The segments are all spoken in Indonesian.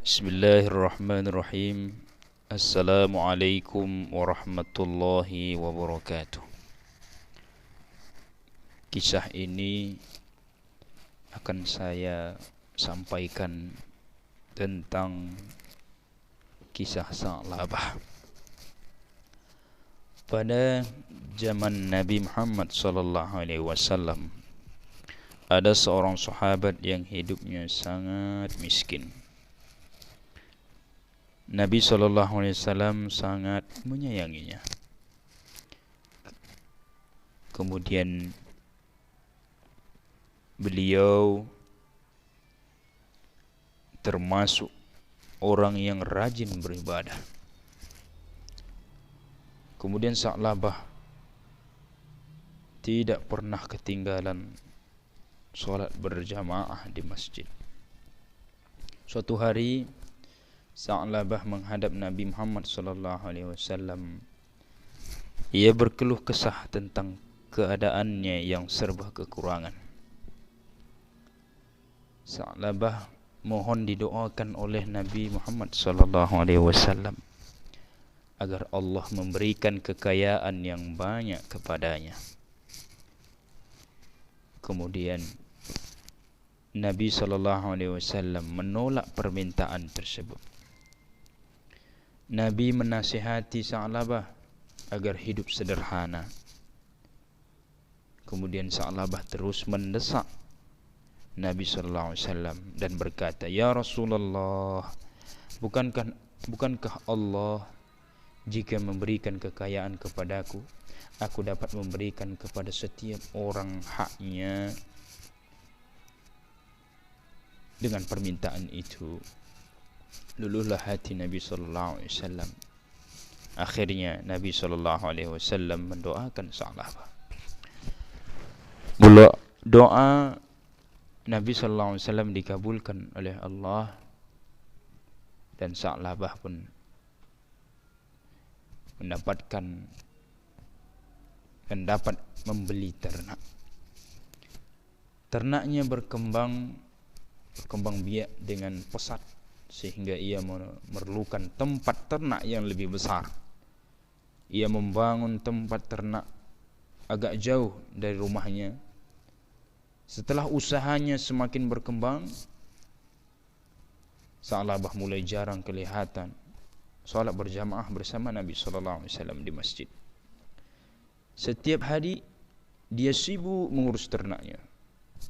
Bismillahirrahmanirrahim. Assalamualaikum warahmatullahi wabarakatuh. Kisah ini akan saya sampaikan tentang kisah Sa'labah. Pada zaman Nabi Muhammad SAW, ada seorang sahabat yang hidupnya sangat miskin. Nabi SAW sangat menyayanginya. Kemudian beliau termasuk orang yang rajin beribadah. Kemudian Sa'labah tidak pernah ketinggalan sholat berjamaah di masjid. Suatu hari Sa'labah menghadap Nabi Muhammad SAW. Ia berkeluh kesah tentang keadaannya yang serba kekurangan. Sa'labah mohon didoakan oleh Nabi Muhammad SAW agar Allah memberikan kekayaan yang banyak kepadanya. Kemudian Nabi SAW menolak permintaan tersebut. Nabi menasihati Sa'labah agar hidup sederhana. Kemudian Sa'labah terus mendesak Nabi SAW dan berkata, "Ya Rasulullah, bukankah Allah jika memberikan kekayaan kepadaku, aku dapat memberikan kepada setiap orang haknya dengan permintaan itu?" Luluhlah hati Nabi SAW. Akhirnya Nabi SAW mendoakan Sa'labah. Doa Nabi SAW dikabulkan oleh Allah, dan Sa'labah pun mendapatkan dan dapat membeli ternak. Ternaknya berkembang biak dengan pesat, sehingga ia memerlukan tempat ternak yang lebih besar. Ia membangun tempat ternak agak jauh dari rumahnya. Setelah usahanya semakin berkembang, Sa'labah mulai jarang kelihatan salat berjamaah bersama Nabi SAW di masjid. Setiap hari dia sibuk mengurus ternaknya.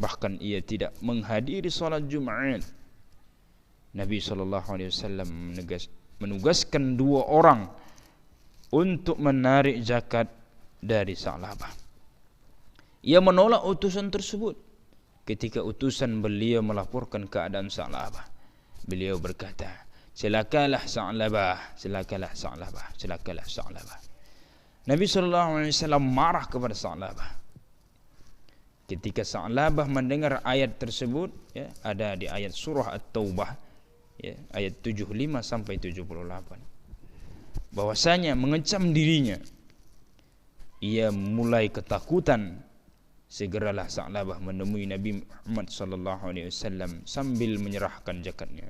Bahkan ia tidak menghadiri salat Jumat. Nabi SAW menugaskan 2 orang untuk menarik zakat dari Sa'labah. Ia menolak utusan tersebut. Ketika utusan beliau melaporkan keadaan Sa'labah, beliau berkata, "Silakalah Sa'labah, silakalah Sa'labah, silakalah Sa'labah." Nabi SAW marah kepada Sa'labah. Ketika Sa'labah mendengar ayat tersebut, ada di ayat surah At-Taubah, ayat 75 sampai 78, bahwasanya mengecam dirinya, ia mulai ketakutan. Segeralah Sa'labah menemui Nabi Muhammad SAW sambil menyerahkan zakatnya.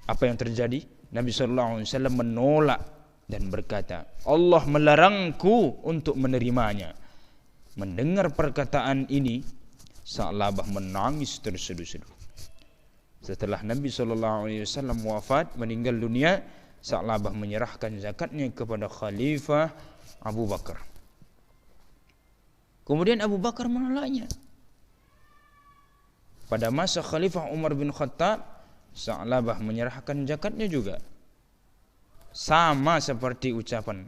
Apa yang terjadi? Nabi SAW menolak dan berkata, "Allah melarangku untuk menerimanya." Mendengar perkataan ini, Sa'labah menangis terseduh-seduh. Setelah Nabi SAW wafat, meninggal dunia, Sa'labah menyerahkan zakatnya kepada Khalifah Abu Bakar. Kemudian Abu Bakar menolaknya. Pada masa Khalifah Umar bin Khattab, Sa'labah menyerahkan zakatnya juga. Sama seperti ucapan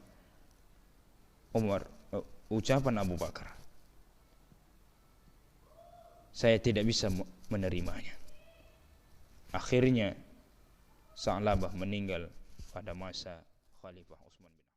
Abu Bakar. Saya tidak bisa menerimanya. Akhirnya Sa'labah meninggal pada masa Khalifah Utsman bin